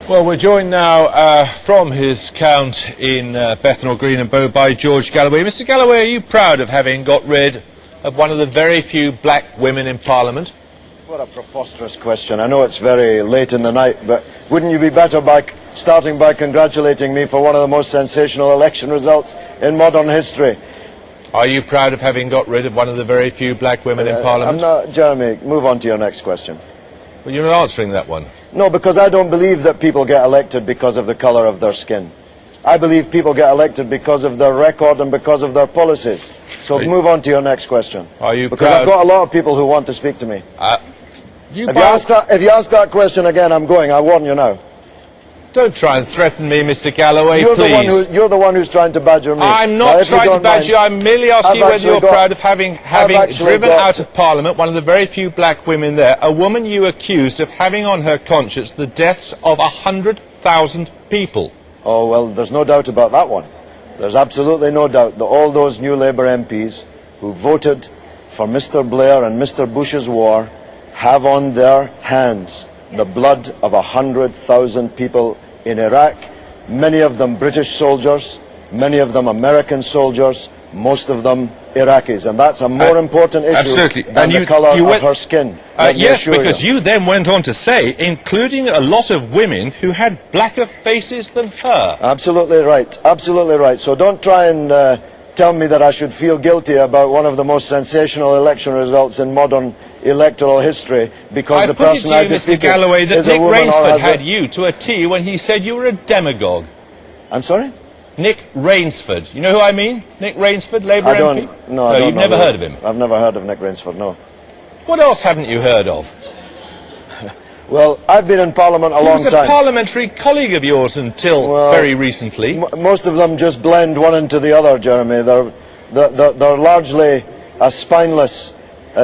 Well, we're joined now from his count in Bethnal Green and Bow by George Galloway. Mr. Galloway, are you proud of having got rid of one of the very few black women in Parliament? What a preposterous question. I know it's very late in the night, but wouldn't you be better by starting by congratulating me for one of the most sensational election results in modern history? Are you proud of having got rid of one of the very few black women in Parliament? I'm not, Jeremy, move on to your next question. Well, you're not answering that one. No, because I don't believe that people get elected because of the colour of their skin. I believe people get elected because of their record and because of their policies. So move on to your next question. Are you because proud? I've got a lot of people who want to speak to me. If you ask that question again, I'm going. I warn you now. Don't try and threaten me, Mr. Galloway, please. You're the one who's trying to badger me. I'm not trying to badger you. I'm merely asking whether you're proud of having driven out of Parliament one of the very few black women there, a woman you accused of having on her conscience the deaths of 100,000 people. Oh, well, there's no doubt about that one. There's absolutely no doubt that all those new Labour MPs who voted for Mr. Blair and Mr. Bush's war have on their hands the blood of 100,000 people in Iraq, many of them British soldiers, many of them American soldiers, most of them Iraqis, and that's a more important issue than the colour of her skin. Yes, because you then went on to say, including a lot of women who had blacker faces than her. Absolutely right, absolutely right. So don't try and tell me that I should feel guilty about one of the most sensational election results in modern electoral history because the person I defeated Mr. Galloway, that is a Nick woman Rainsford had you to a T when he said you were a demagogue. I'm sorry? Nick Rainsford. You know who I mean? Nick Rainsford, Labour MP? No, you've never heard of him? I've never heard of Nick Rainsford, no. What else haven't you heard of? Well, I've been in Parliament a long time. He was a parliamentary colleague of yours until very recently. Most of them just blend one into the other, Jeremy. They're largely a spineless,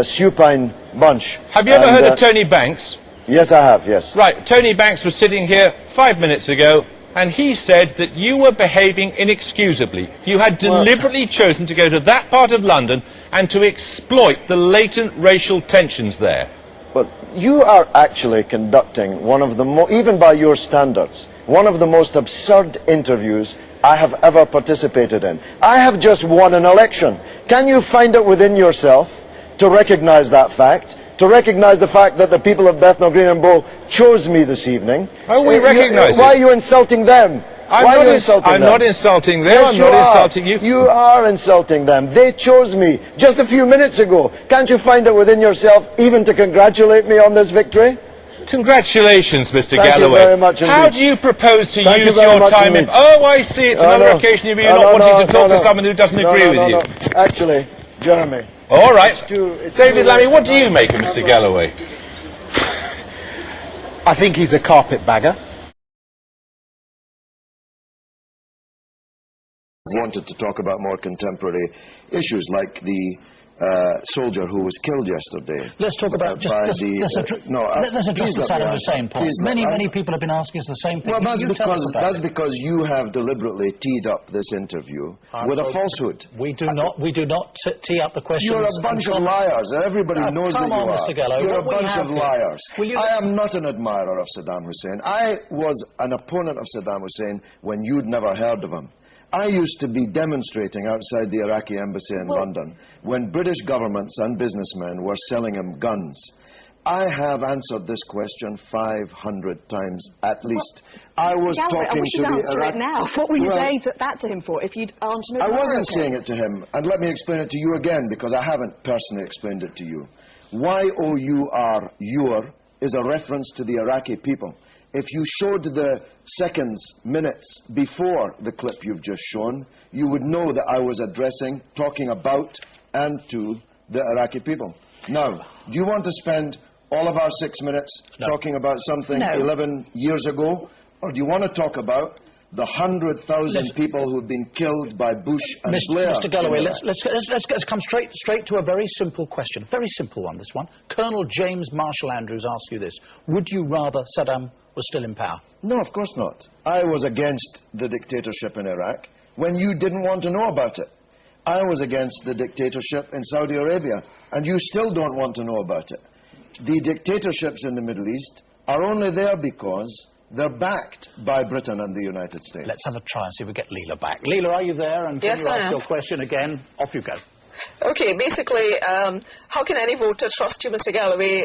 supine bunch. Have you ever heard of Tony Banks? Yes, I have, yes. Right, Tony Banks was sitting here 5 minutes ago, and he said that you were behaving inexcusably. You had deliberately chosen to go to that part of London and to exploit the latent racial tensions there. Well, you are actually conducting one of the, even by your standards, one of the most absurd interviews I have ever participated in. I have just won an election. Can you find it within yourself to recognise that fact? To recognise the fact that the people of Bethnal Green and Bow chose me this evening? Oh, we recognise it. Why are you insulting them? I'm not insulting them, yes, I'm not insulting you. You are insulting them. They chose me just a few minutes ago. Can't you find it within yourself even to congratulate me on this victory? Congratulations, Mr. Thank Galloway. you very much indeed. How do you propose to use your time in... Oh, I see, it's another occasion of you not wanting to talk to someone who doesn't agree with you. Actually, Jeremy... All right. David Lammy, what do you make of Mr. Galloway? I think he's a carpetbagger. Wanted to talk about more contemporary issues like the soldier who was killed yesterday. Let's talk about let's address the Saddam Hussein point. Many people have been asking us the same thing. Well, that's because you have deliberately teed up this interview with a falsehood. We do not tee up the question. You're a bunch of liars, and everybody knows that you are. Mr. Galloway, you're a bunch of liars. I am not an admirer of Saddam Hussein. I was an opponent of Saddam Hussein when you'd never heard of him. I used to be demonstrating outside the Iraqi embassy in London when British governments and businessmen were selling him guns. I have answered this question 500 times at least. I was talking to the Iraqi... now. What were you saying that to him for if you aren't an admirer? I wasn't saying it to him, and let me explain it to you again because I haven't personally explained it to you. Y-O-U-R, is a reference to the Iraqi people. If you showed the seconds, minutes before the clip you've just shown, you would know that I was talking about and to the Iraqi people. Now, do you want to spend all of our 6 minutes talking about something 11 years ago? Or do you want to talk about the 100,000 people who've been killed by Bush and Blair? Mr. Galloway, let's come straight to a very simple question. Very simple one, this one. Colonel James Marshall Andrews asks you this. Would you rather Saddam was still in power? No, of course not. I was against the dictatorship in Iraq when you didn't want to know about it. I was against the dictatorship in Saudi Arabia, and you still don't want to know about it. The dictatorships in the Middle East are only there because They're backed by Britain and the United States. Let's have a try and see if we get Leela back. Leela, are you there? And Yes, can you I ask am. your question again? Off you go. Okay, basically, how can any voter trust you, Mr. Galloway?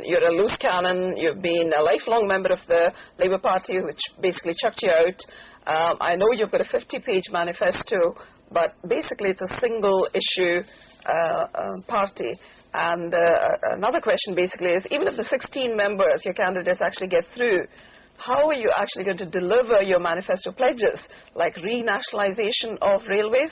You're a loose cannon. You've been a lifelong member of the Labour Party, which basically chucked you out. I know you've got a 50-page manifesto, but basically it's a single-issue party. And another question basically is, even if the 16 members, your candidates, actually get through, how are you actually going to deliver your manifesto pledges, like renationalisation of railways?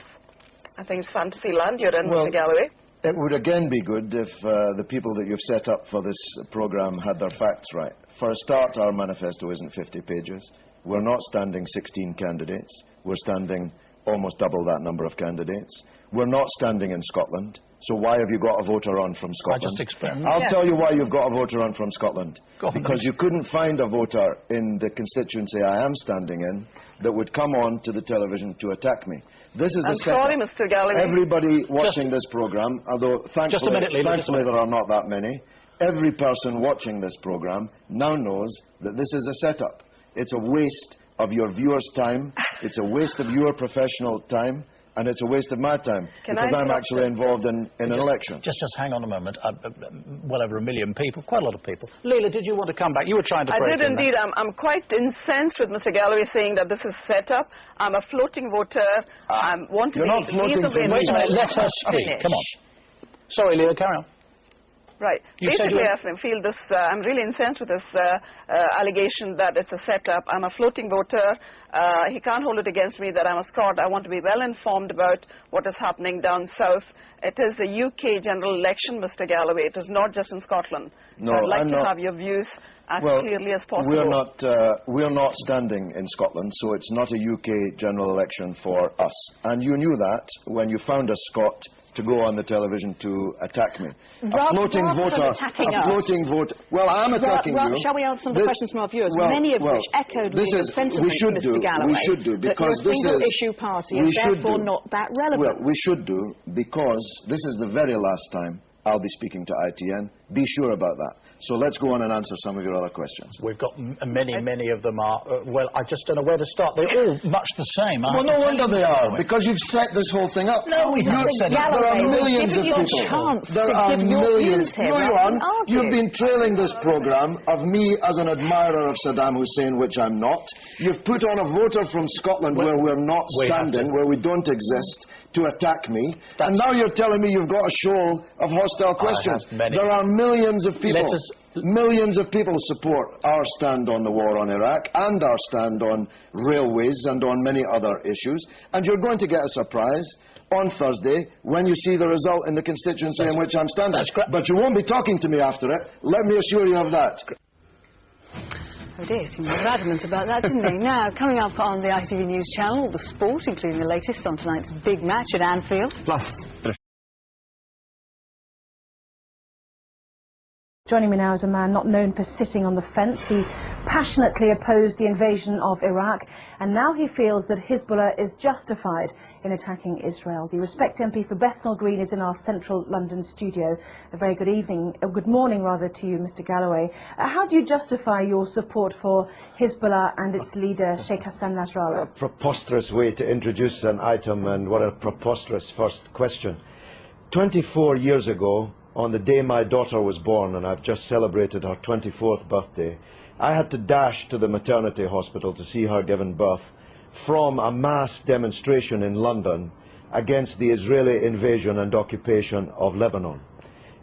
I think it's fantasy land you're in, Well, Mr. Galloway. It would again be good if the people that you've set up for this programme had their facts right. For a start, our manifesto isn't 50 pages. We're not standing 16 candidates. We're standing almost double that number of candidates. We're not standing in Scotland. So why have you got a voter on from Scotland? I just explained. I'll tell you why you've got a voter on from Scotland. Go on, Because you couldn't find a voter in the constituency I am standing in that would come on to the television to attack me. This is I'm a setup. sorry, Mr. Galloway. Everybody watching this programme, although thankfully, minute, Leela, just a minute. there are not that many, every person watching this programme now knows that this is a setup. It's a waste of your viewers' time, it's a waste of your professional time, and it's a waste of my time, because I'm actually involved in an election. Just hang on a moment. Well over 1 million people, quite a lot of people. Leela, did you want to come back? You were trying to break I did in there. indeed. I'm quite incensed with Mr. Galloway saying that this is set up. I'm a floating voter. I want to You're be not floating reasonably for me. Wait a minute, let her speak. Finish. Come on. Sorry, Leela, carry on. Right. You said Basically, you- I feel this, I'm really incensed with this allegation that it's a setup. I'm a floating voter. He can't hold it against me that I'm a Scot. I want to be well informed about what is happening down south. It is a UK general election, Mr. Galloway. It is not just in Scotland. No, so I'd like I'm to not- have your views as Well, clearly as possible. we're not standing in Scotland, so it's not a UK general election for us. And you knew that when you found a Scot to go on the television to attack me. Rather than attacking us. Well, I'm attacking you. Shall we answer some of the questions from our viewers, Well, many of well, which echoed this Leela's is- sentiment, we should Mr. do, Galloway, we should do, because that you're a this is- single-issue party we and should therefore do. not that relevant. Well, we should do, because this is the very last time I'll be speaking to ITN. Be sure about that. So let's go on and answer some of your other questions. We've got many of them are, well, I just don't know where to start. They're all much the same. Well, no wonder they are, because you've set this whole thing up. No, we haven't Mr. said that. There are Galloway, we're millions of giving you a people. chance There to are give your millions. views here No, you rather aren't. than argue. You've been trailing this programme of me as an admirer of Saddam Hussein, which I'm not. You've put on a voter from Scotland where we're not standing, where we don't exist, to attack me. And now you're telling me you've got a shoal of hostile questions. many. There are millions of people. Let us- Millions of people support our stand on the war on Iraq and our stand on railways and on many other issues. And you're going to get a surprise on Thursday when you see the result in the constituency in which I'm standing. That's correct. But you won't be talking to me after it. Let me assure you of that. Oh dear, he was adamant about that, didn't he? Now, coming up on the ITV News channel, the sport, including the latest on tonight's big match at Anfield. Joining me now is a man not known for sitting on the fence. He passionately opposed the invasion of Iraq, and now he feels that Hezbollah is justified in attacking Israel. The Respect MP for Bethnal Green is in our central London studio. A very good evening, good morning rather, to you, Mr. Galloway. How do you justify your support for Hezbollah and its leader, Sheikh Hassan Nasrallah? A preposterous way to introduce an item, and what a preposterous first question. 24 years ago, on the day my daughter was born, and I've just celebrated her 24th birthday, I had to dash to the maternity hospital to see her given birth from a mass demonstration in London against the Israeli invasion and occupation of Lebanon.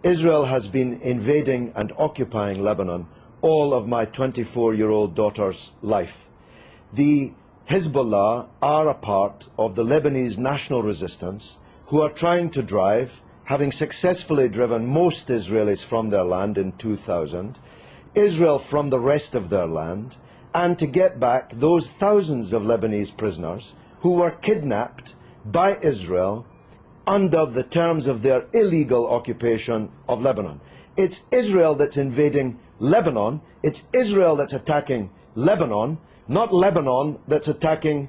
Israel has been invading and occupying Lebanon all of my 24-year-old daughter's life. The Hezbollah are a part of the Lebanese national resistance who are trying to drive, having successfully driven most Israelis from their land in 2000, Israel from the rest of their land, and to get back those thousands of Lebanese prisoners who were kidnapped by Israel under the terms of their illegal occupation of Lebanon. It's Israel that's invading Lebanon, it's Israel that's attacking Lebanon, not Lebanon that's attacking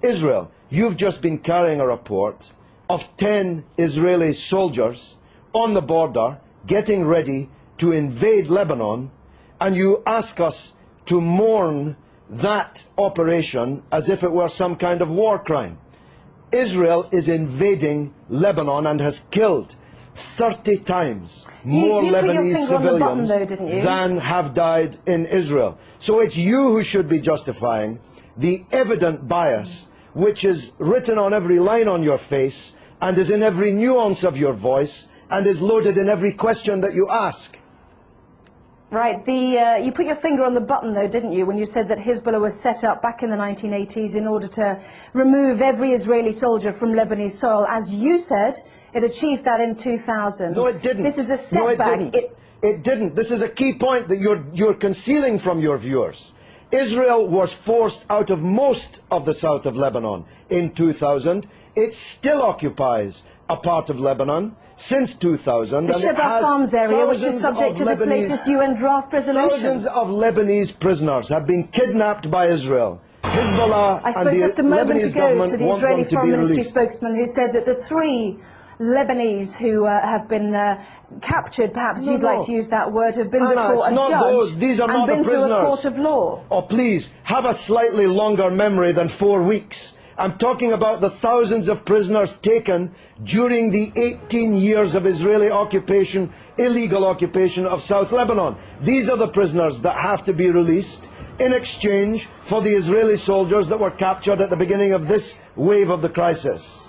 Israel. You've just been carrying a report of 10 Israeli soldiers on the border getting ready to invade Lebanon, and you ask us to mourn that operation as if it were some kind of war crime. Israel is invading Lebanon and has killed 30 times more you put your Lebanese finger on the button, civilians though, didn't you? than have died in Israel. So it's you who should be justifying the evident bias which is written on every line on your face and is in every nuance of your voice and is loaded in every question that you ask. Right, you put your finger on the button, though, didn't you, when you said that Hezbollah was set up back in the 1980s in order to remove every Israeli soldier from Lebanese soil. As you said, it achieved that in 2000. No, it didn't. This is a setback. No, it didn't. It didn't. This is a key point that you're concealing from your viewers. Israel was forced out of most of the south of Lebanon in 2000. It still occupies a part of Lebanon since 2000. The Shebaa Farms area, which is subject to this latest UN draft resolution. Thousands of Lebanese prisoners have been kidnapped by Israel. Hezbollah I spoke and the just a moment Lebanese ago to the want Israeli them to Foreign be Ministry released. spokesman, who said that the 3 Lebanese who have been captured, perhaps you'd like to use that word, have been Anna, before it's a not judge those. These are and not the been through a prisoners. court of law. Oh, please, have a slightly longer memory than 4 weeks. I'm talking about the thousands of prisoners taken during the 18 years of Israeli occupation, illegal occupation of South Lebanon. These are the prisoners that have to be released in exchange for the Israeli soldiers that were captured at the beginning of this wave of the crisis.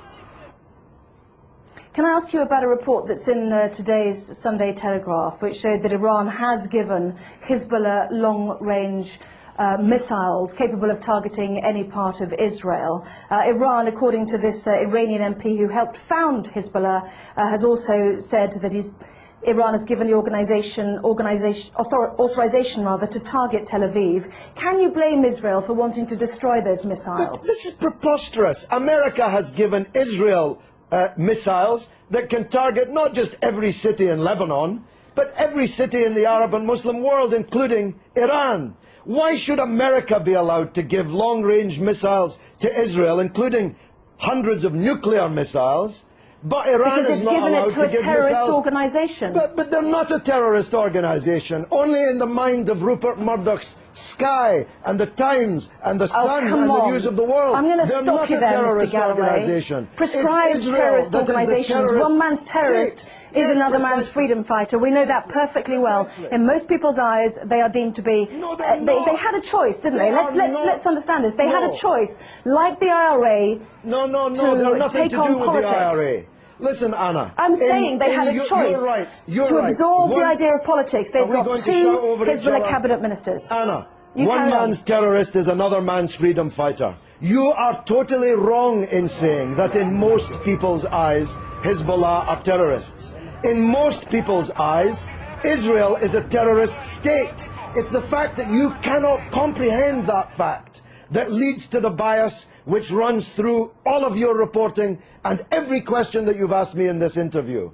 Can I ask you about a report that's in today's Sunday Telegraph, which showed that Iran has given Hezbollah long-range missiles capable of targeting any part of Israel. Iran, according to this Iranian MP who helped found Hezbollah, has also said that Iran has given the authorization to target Tel Aviv. Can you blame Israel for wanting to destroy those missiles? But this is preposterous. America has given Israel missiles that can target not just every city in Lebanon, but every city in the Arab and Muslim world, including Iran. Why should America be allowed to give long-range missiles to Israel, including hundreds of nuclear missiles, but Iran because is not allowed to give missiles? Because it's given it to a terrorist organisation. But they're not a terrorist organisation. Only in the mind of Rupert Murdoch's Sky and the Times and the Sun and the News of the World. I'm going to stop you there, Mr. Galloway. Prescribed terrorist organisations. One man's terrorist is another man's freedom fighter. We know that perfectly well. In most people's eyes, they are deemed to be. They had a choice, didn't they? Let's understand this. They had a choice, like the IRA. To take on politics. Listen, Anna. I'm saying they had a choice to absorb the idea of politics. They've got 2 Hezbollah cabinet ministers. Anna, one man's terrorist is another man's freedom fighter. You are totally wrong in saying that in most people's eyes, Hezbollah are terrorists. In most people's eyes, Israel is a terrorist state. It's the fact that you cannot comprehend that fact that leads to the bias which runs through all of your reporting and every question that you've asked me in this interview.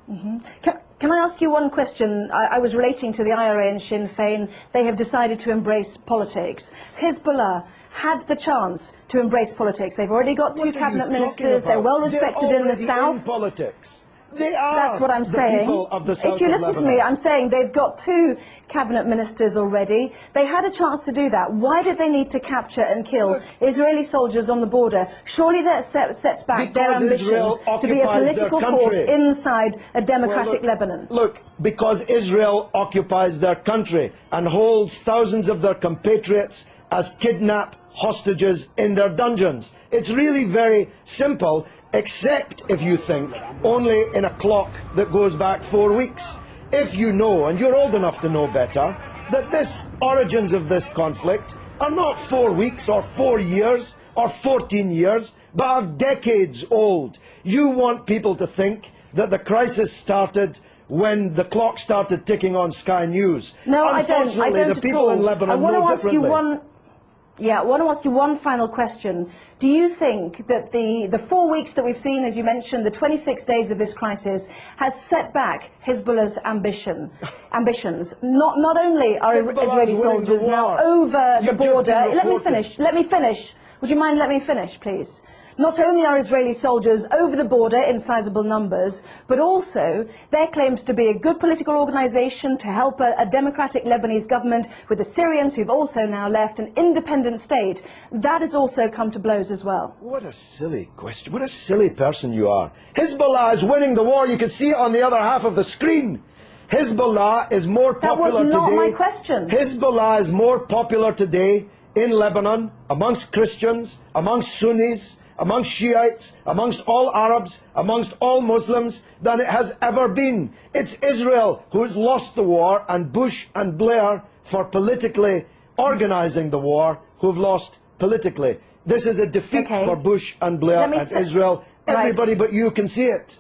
Can I ask you one question? I was relating to the IRA and Sinn Féin. They have decided to embrace politics. Hezbollah had the chance to embrace politics. They've already got 2 cabinet ministers. They're well respected in the south. In politics. They are. That's what I'm saying. If you listen to me, I'm saying they've got 2 cabinet ministers already. They had a chance to do that. Why did they need to capture and kill Israeli soldiers on the border? Surely that sets back their ambitions to be a political force inside a democratic Lebanon. Look, because Israel occupies their country and holds thousands of their compatriots as kidnapped hostages in their dungeons. It's really very simple, except if you think only in a clock that goes back 4 weeks. If you know, and you're old enough to know better, that the origins of this conflict are not 4 weeks or 4 years or 14 years, but are decades old. You want people to think that the crisis started when the clock started ticking on Sky News. No, I don't the people in Lebanon I want to ask you differently. I want to ask you one final question. Do you think that the 4 weeks that we've seen, as you mentioned, the 26 days of this crisis, has set back Hezbollah's ambitions? Not only are Israeli soldiers now over the border. Let me finish. Would you mind let me finish, please? Not only are Israeli soldiers over the border in sizable numbers, but also there claims to be a good political organisation to help a democratic Lebanese government with the Syrians who've also now left an independent state. That has also come to blows as well. What a silly question. What a silly person you are. Hezbollah is winning the war. You can see it on the other half of the screen. Hezbollah is more popular today. That was not my question. Hezbollah is more popular today in Lebanon, amongst Christians, amongst Sunnis, amongst Shiites, amongst all Arabs, amongst all Muslims, than it has ever been. It's Israel who's lost the war, and Bush and Blair, for politically organising the war, who've lost politically. This is a defeat for Bush and Blair and Israel. Everybody but you can see it.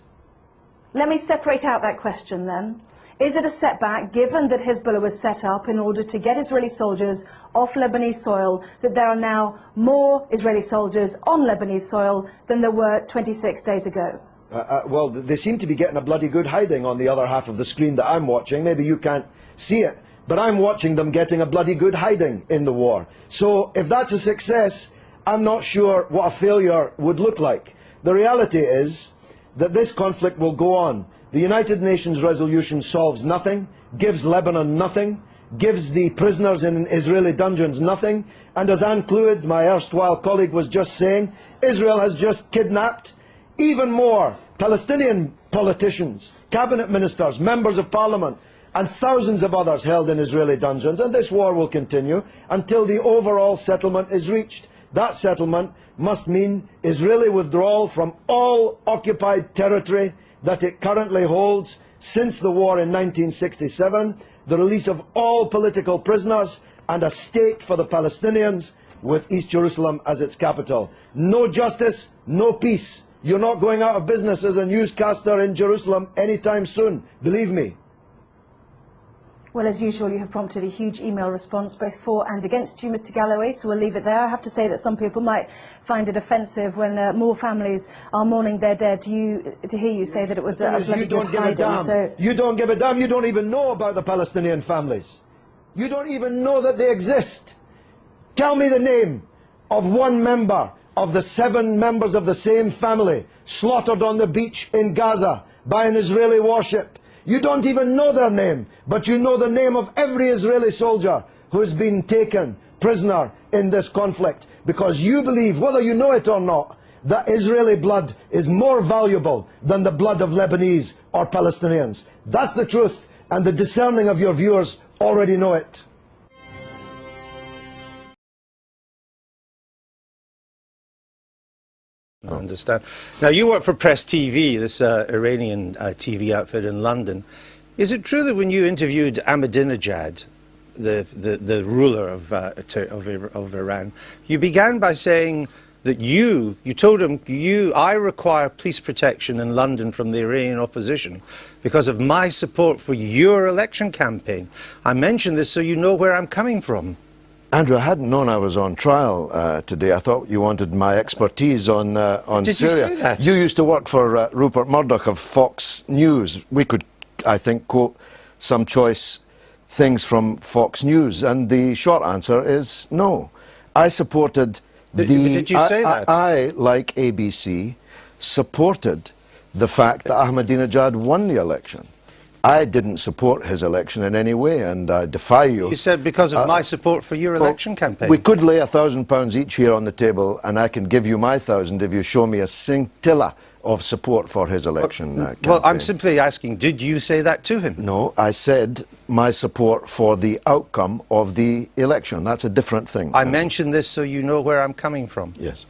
Let me separate out that question then. Is it a setback, given that Hezbollah was set up in order to get Israeli soldiers off Lebanese soil, that there are now more Israeli soldiers on Lebanese soil than there were 26 days ago? Well, they seem to be getting a bloody good hiding on the other half of the screen that I'm watching. Maybe you can't see it, but I'm watching them getting a bloody good hiding in the war. So if that's a success, I'm not sure what a failure would look like. The reality is that this conflict will go on. The United Nations resolution solves nothing, gives Lebanon nothing, gives the prisoners in Israeli dungeons nothing, and as Anne Clwyd, my erstwhile colleague, was just saying, Israel has just kidnapped even more Palestinian politicians, cabinet ministers, members of parliament, and thousands of others held in Israeli dungeons, and this war will continue until the overall settlement is reached. That settlement must mean Israeli withdrawal from all occupied territory that it currently holds since the war in 1967, the release of all political prisoners, and a state for the Palestinians with East Jerusalem as its capital. No justice, no peace. You're not going out of business as a newscaster in Jerusalem anytime soon, believe me. Well, as usual, you have prompted a huge email response, both for and against you, Mr. Galloway, so we'll leave it there. I have to say that some people might find it offensive when more families are mourning their dead to hear you say that it was a bloody good hiding. So you don't give a damn. You don't even know about the Palestinian families. You don't even know that they exist. Tell me the name of one member of the 7 members of the same family slaughtered on the beach in Gaza by an Israeli warship. You don't even know their name, but you know the name of every Israeli soldier who has been taken prisoner in this conflict, because you believe, whether you know it or not, that Israeli blood is more valuable than the blood of Lebanese or Palestinians. That's the truth, and the discerning of your viewers already know it. I understand. Now, you work for Press TV, this Iranian TV outfit in London. Is it true that when you interviewed Ahmadinejad, the ruler of Iran, you began by saying that you told him, I require police protection in London from the Iranian opposition because of my support for your election campaign? I mention this so you know where I'm coming from. Andrew, I hadn't known I was on trial today. I thought you wanted my expertise on Syria. Did you say that? You used to work for Rupert Murdoch of Fox News. We could, I think, quote some choice things from Fox News, and the short answer is no. I supported Did you say that? I, like ABC, supported the fact that Ahmadinejad won the election. I didn't support his election in any way, and I defy you. You said because of my support for your election campaign. We could lay £1,000 each here on the table, and I can give you my 1,000 if you show me a scintilla of support for his election campaign. Well, I'm simply asking, did you say that to him? No, I said my support for the outcome of the election. That's a different thing. I mentioned this so you know where I'm coming from. Yes,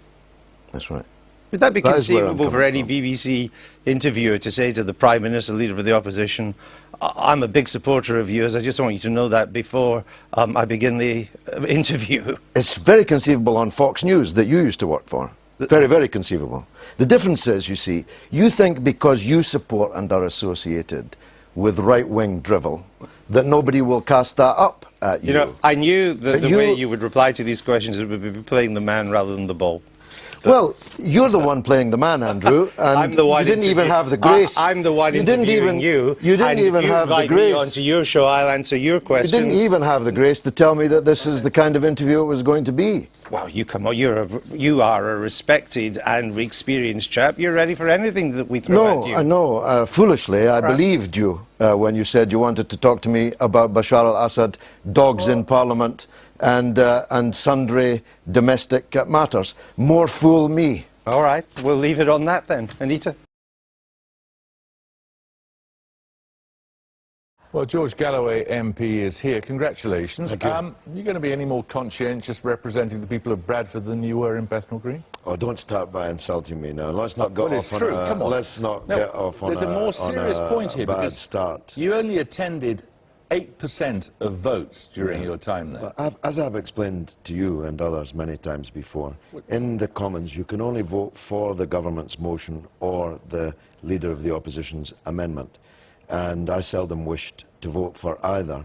that's right. Would that be conceivable for any BBC interviewer to say to the Prime Minister, leader of the opposition, I'm a big supporter of yours, I just want you to know that before I begin the interview? It's very conceivable on Fox News that you used to work for. Very, very conceivable. The difference is, you see, you think because you support and are associated with right-wing drivel that nobody will cast that up at you. You know, I knew that the way you would reply to these questions would be playing the man rather than the ball. Well, you're the one playing the man, Andrew, and I'm the one you didn't even have the grace. I'm the one interviewing you. You didn't even have the grace. If you invite me onto your show, I'll answer your questions. You didn't even have the grace to tell me that this is the kind of interview it was going to be. Well, you are a respected and experienced chap. You're ready for anything that we throw at you. No, foolishly, I believed you when you said you wanted to talk to me about Bashar al-Assad, dogs in Parliament, and sundry domestic matters. More fool me. All right, we'll leave it on that then. Anita? Well, George Galloway MP is here. Congratulations. Thank you. You going to be any more conscientious representing the people of Bradford than you were in Bethnal Green? Oh, don't start by insulting me now. Let's not go Well, off it's on true. a... Come on. Let's not No, get off on there's a more serious point here, bad because start. you only attended 8% of votes during your time there. As I've explained to you and others many times before, in the Commons you can only vote for the government's motion or the Leader of the Opposition's amendment. And I seldom wished to vote for either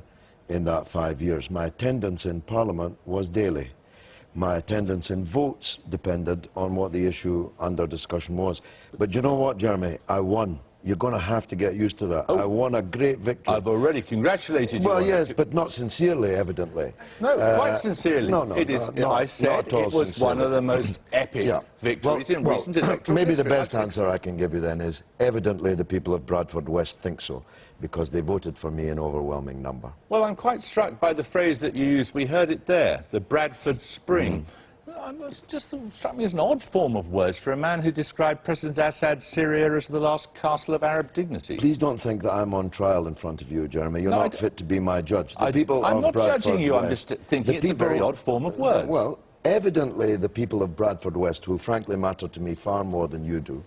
in that 5 years. My attendance in Parliament was daily. My attendance in votes depended on what the issue under discussion was. But you know what, Jeremy? I won. You're going to have to get used to that. Oh. I won a great victory. I've already congratulated you. Well, on yes, it. but not sincerely, evidently. No, quite sincerely. No, it is. I said it was one of the most epic victories in recent electoral maybe the history. best answer I can give you then is evidently the people of Bradford West think so, because they voted for me in overwhelming number. Well, I'm quite struck by the phrase that you used. We heard it there, the Bradford Spring. It just struck me as an odd form of words for a man who described President Assad's Syria as the last castle of Arab dignity. Please don't think that I'm on trial in front of you, Jeremy. You're not fit to be my judge. The people I'm of not Bradford judging you, West, I'm just thinking it's a very odd form of words. Well, evidently the people of Bradford West, who frankly matter to me far more than you do,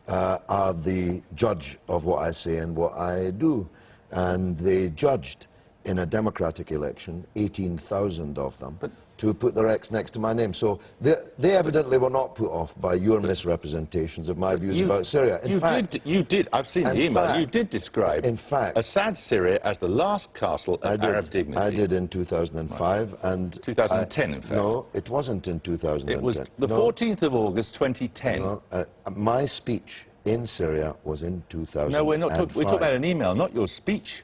are the judge of what I say and what I do. And they judged in a democratic election, 18,000 of them, to put their X next to my name. So they evidently were not put off by your misrepresentations of my views about Syria. You did. I've seen the email. You did describe Assad's Syria as the last castle of Arab dignity. I did in 2005. Right. And 2010, in fact. No, it wasn't in 2010. It was the 14th of August, 2010. No, my speech in Syria was in 2005. No, we're talking about an email, not your speech.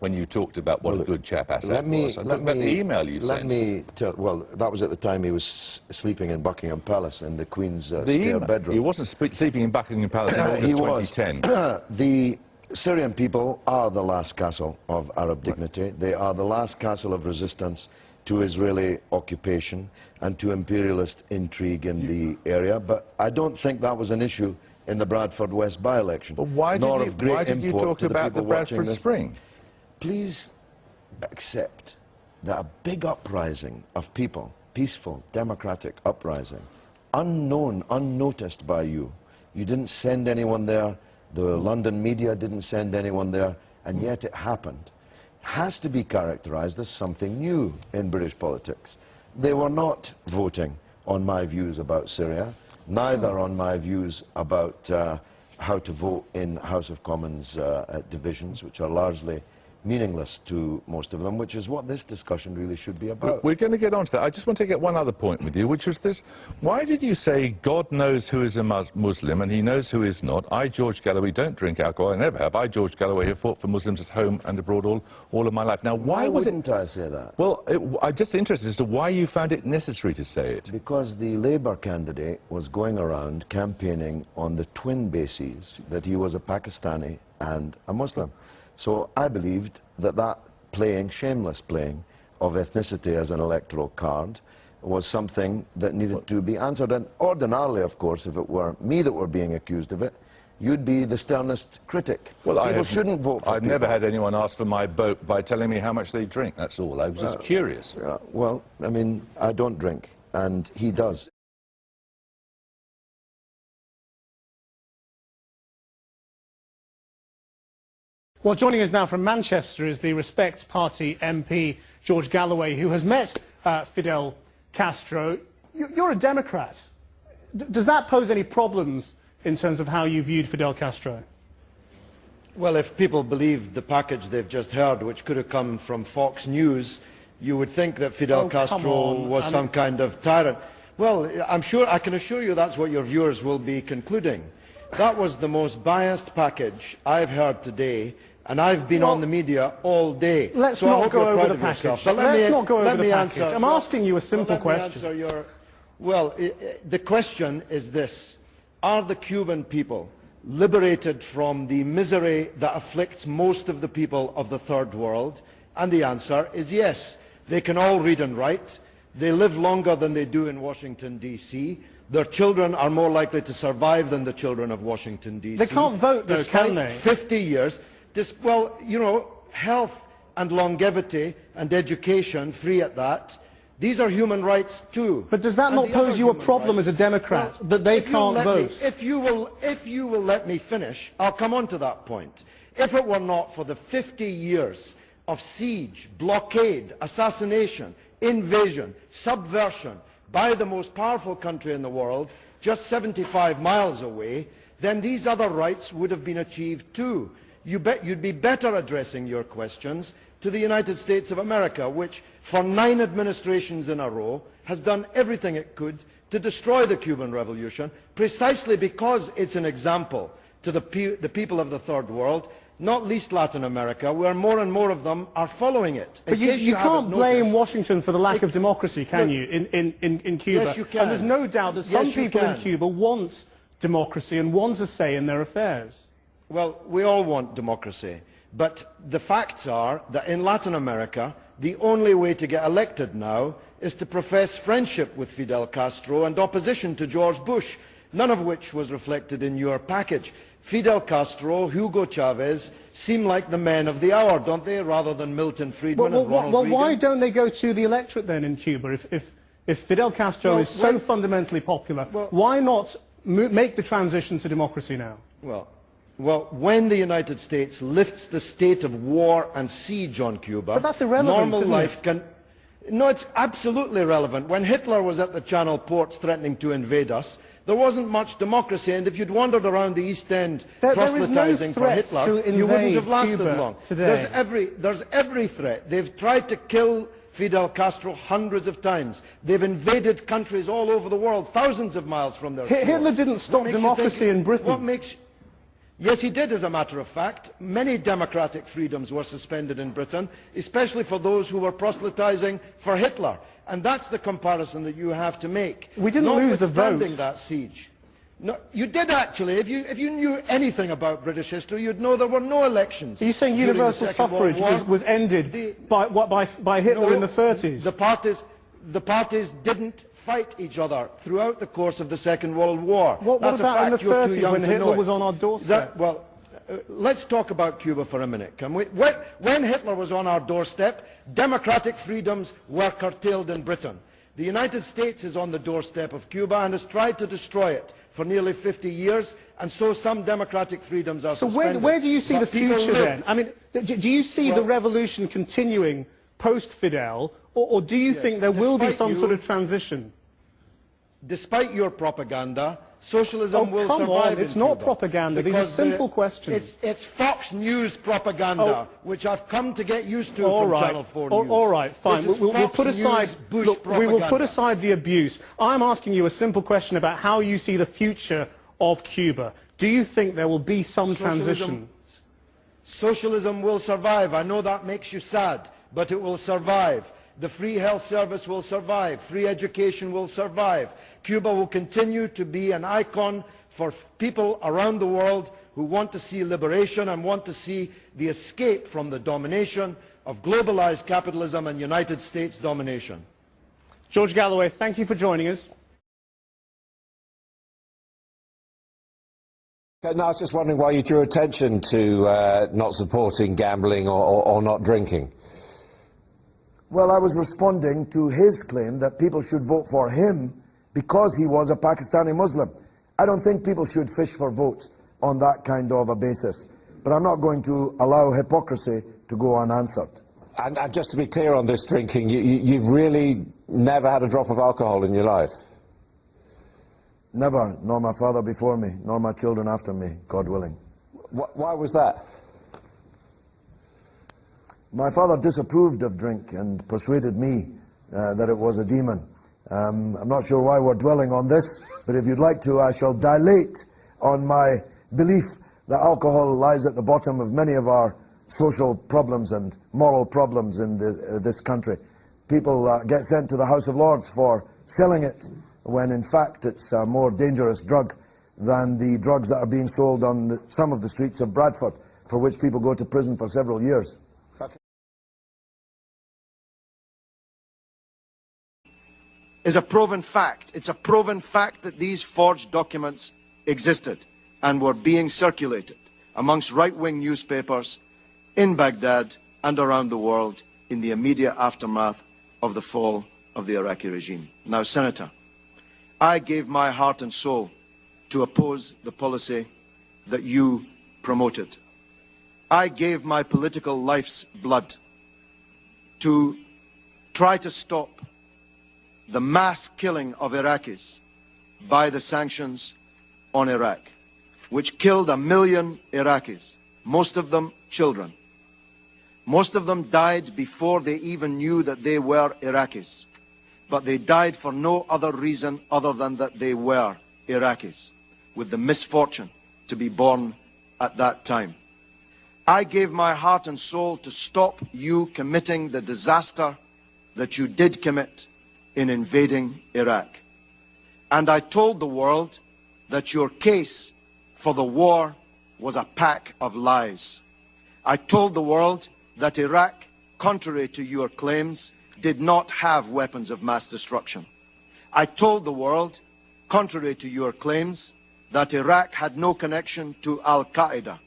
When you talked about what a good chap Assad was. I'm talking about the email you sent. Let me tell, well, that was at the time he was sleeping in Buckingham Palace in the Queen's spare bedroom. He wasn't sleeping in Buckingham Palace in August 2010. The Syrian people are the last castle of Arab dignity. They are the last castle of resistance to Israeli occupation and to imperialist intrigue in the area. But I don't think that was an issue in the Bradford West by-election. But why did you talk about the Bradford Spring? Please accept that a big uprising of people, peaceful, democratic uprising, unknown, unnoticed by you. You didn't send anyone there, the London media didn't send anyone there, and yet it happened. Has to be characterized as something new in British politics. They were not voting on my views about Syria, neither on my views about how to vote in House of Commons divisions, which are largely meaningless to most of them, which is what this discussion really should be about. We're going to get on to that. I just want to get one other point with you, which was this. Why did you say God knows who is a Muslim and he knows who is not? I, George Galloway, don't drink alcohol. I never have. I, George Galloway, have fought for Muslims at home and abroad all of my life. Now, why wouldn't I say that? Well, I'm just interested as to why you found it necessary to say it. Because the Labour candidate was going around campaigning on the twin bases that he was a Pakistani and a Muslim. So I believed that that playing, shameless playing, of ethnicity as an electoral card was something that needed to be answered. And ordinarily, of course, if it were me that were being accused of it, you'd be the sternest critic. Well, people shouldn't vote for I've never had anyone ask for my vote by telling me how much they drink, that's all. I was just curious. Well, I mean, I don't drink, and he does. Well, joining us now from Manchester is the Respect Party MP, George Galloway, who has met Fidel Castro. You're a Democrat. Does that pose any problems in terms of how you viewed Fidel Castro? Well, if people believed the package they've just heard, which could have come from Fox News, you would think that Fidel Castro was some kind of tyrant. Well, I can assure you that's what your viewers will be concluding. That was the most biased package I've heard today And I've been on the media all day. Let's so not go over the package. Let's not go over the package. I'm asking you a simple question. The question is this. Are the Cuban people liberated from the misery that afflicts most of the people of the third world? And the answer is yes. They can all read and write. They live longer than they do in Washington, D.C. Their children are more likely to survive than the children of Washington, D.C. They can't vote, though, can they? 50 years. Well, you know, health and longevity and education, free at that, these are human rights too. But does that not pose you a problem as a Democrat, that they can't vote? If you will let me finish, I'll come on to that point. If it were not for the 50 years of siege, blockade, assassination, invasion, subversion by the most powerful country in the world, just 75 miles away, then these other rights would have been achieved too. You'd be better addressing your questions to the United States of America, which for 9 administrations in a row has done everything it could to destroy the Cuban Revolution, precisely because it's an example to the people of the third world, not least Latin America, where more and more of them are following it. But you can't blame Washington for the lack of democracy, can you, in Cuba? Yes, you can. And there's no doubt that some people in Cuba want democracy and want a say in their affairs. Well, we all want democracy. But the facts are that in Latin America, the only way to get elected now is to profess friendship with Fidel Castro and opposition to George Bush, none of which was reflected in your package. Fidel Castro, Hugo Chavez seem like the men of the hour, don't they, rather than Milton Friedman and Ronald Reagan? Well, why don't they go to the electorate then in Cuba? If Fidel Castro is so fundamentally popular, why not make the transition to democracy now? Well, when the United States lifts the state of war and siege on Cuba, but that's irrelevant, normal life can... No, it's absolutely relevant. When Hitler was at the Channel ports threatening to invade us, there wasn't much democracy, and if you'd wandered around the East End proselytizing for Hitler, you wouldn't have lasted long. There's every threat. They've tried to kill Fidel Castro hundreds of times. They've invaded countries all over the world, thousands of miles from their shores. Hitler didn't stop democracy in Britain. Yes, he did, as a matter of fact. Many democratic freedoms were suspended in Britain, especially for those who were proselytizing for Hitler. And that's the comparison that you have to make. We didn't lose the vote. Notwithstanding that siege. No, you did actually. If you knew anything about British history, you'd know there were no elections. Are you saying universal suffrage was ended by Hitler in the 30s? The parties didn't fight each other throughout the course of the Second World War. What about in the 30s when Hitler was on our doorstep? Let's talk about Cuba for a minute, can we? When Hitler was on our doorstep, democratic freedoms were curtailed in Britain. The United States is on the doorstep of Cuba and has tried to destroy it for nearly 50 years, and so some democratic freedoms are suspended. So where do you see the future then? I mean, do you see the revolution continuing post-Fidel, or do you think there will be some sort of transition? Despite your propaganda, socialism will survive in Cuba. Come on, it's not propaganda. These are simple questions. It's Fox News propaganda, which I've come to get used to from Channel 4 News. All right, fine. We'll put aside the abuse. I'm asking you a simple question about how you see the future of Cuba. Do you think there will be some transition? Socialism will survive. I know that makes you sad, but it will survive. The free health service will survive. Free education will survive. Cuba will continue to be an icon for people around the world who want to see liberation and want to see the escape from the domination of globalized capitalism and United States domination. George Galloway, thank you for joining us. No, I was just wondering why you drew attention to not supporting gambling or not drinking. Well, I was responding to his claim that people should vote for him because he was a Pakistani Muslim. I don't think people should fish for votes on that kind of a basis. But I'm not going to allow hypocrisy to go unanswered. And just to be clear on this drinking, you've really never had a drop of alcohol in your life? Never, nor my father before me, nor my children after me, God willing. Why was that? My father disapproved of drink and persuaded me that it was a demon. I'm not sure why we're dwelling on this, but if you'd like to, I shall dilate on my belief that alcohol lies at the bottom of many of our social problems and moral problems in this country. People get sent to the House of Lords for selling it, when in fact it's a more dangerous drug than the drugs that are being sold on some of the streets of Bradford, for which people go to prison for several years. Is a proven fact. It's a proven fact that these forged documents existed and were being circulated amongst right-wing newspapers in Baghdad and around the world in the immediate aftermath of the fall of the Iraqi regime. Now, Senator, I gave my heart and soul to oppose the policy that you promoted. I gave my political life's blood to try to stop the mass killing of Iraqis by the sanctions on Iraq, which killed 1 million Iraqis, most of them children. Most of them died before they even knew that they were Iraqis, but they died for no other reason other than that they were Iraqis, with the misfortune to be born at that time. I gave my heart and soul to stop you committing the disaster that you did commit in invading Iraq. And I told the world that your case for the war was a pack of lies. I told the world that Iraq, contrary to your claims, did not have weapons of mass destruction. I told the world, contrary to your claims, that Iraq had no connection to Al-Qaeda.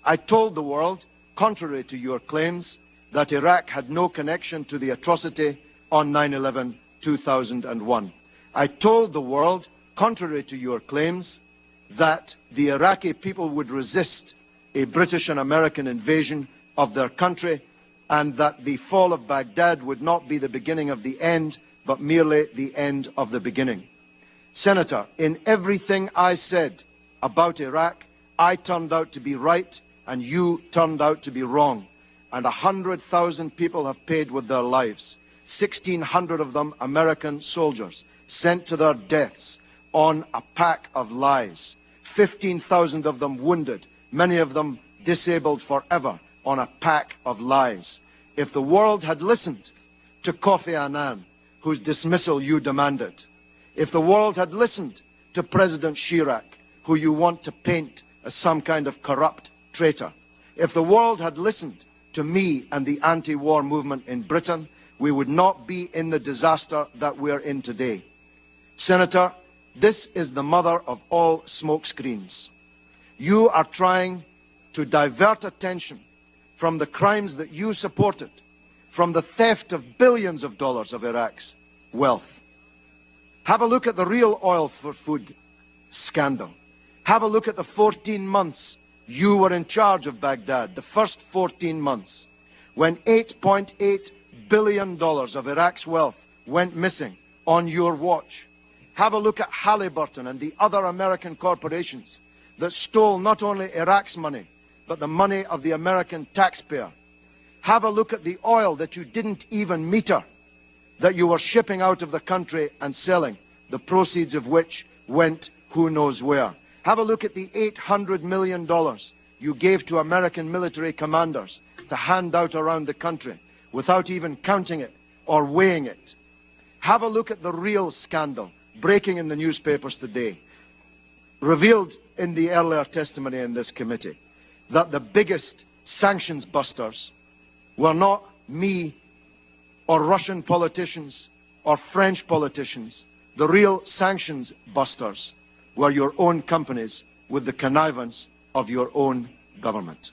I told the world, contrary to your claims, that Iraq had no connection to the atrocity on 9/11/2001. I told the world, contrary to your claims, that the Iraqi people would resist a British and American invasion of their country, and that the fall of Baghdad would not be the beginning of the end, but merely the end of the beginning. Senator, in everything I said about Iraq, I turned out to be right, and you turned out to be wrong. And 100,000 people have paid with their lives. 1,600 of them American soldiers, sent to their deaths on a pack of lies. 15,000 of them wounded, many of them disabled forever, on a pack of lies. If the world had listened to Kofi Annan, whose dismissal you demanded, if the world had listened to President Chirac, who you want to paint as some kind of corrupt traitor, if the world had listened to me and the anti-war movement in Britain, we would not be in the disaster that we're in today. Senator, this is the mother of all smokescreens. You are trying to divert attention from the crimes that you supported, from the theft of billions of dollars of Iraq's wealth. Have a look at the real oil for food scandal. Have a look at the 14 months you were in charge of Baghdad, the first 14 months, when $8.8 billion of Iraq's wealth went missing on your watch. Have a look at Halliburton and the other American corporations that stole not only Iraq's money, but the money of the American taxpayer. Have a look at the oil that you didn't even meter, that you were shipping out of the country and selling, the proceeds of which went who knows where. Have a look at the $800 million you gave to American military commanders to hand out around the country without even counting it or weighing it. Have a look at the real scandal breaking in the newspapers today, revealed in the earlier testimony in this committee, that the biggest sanctions busters were not me or Russian politicians or French politicians. The real sanctions busters were your own companies with the connivance of your own government.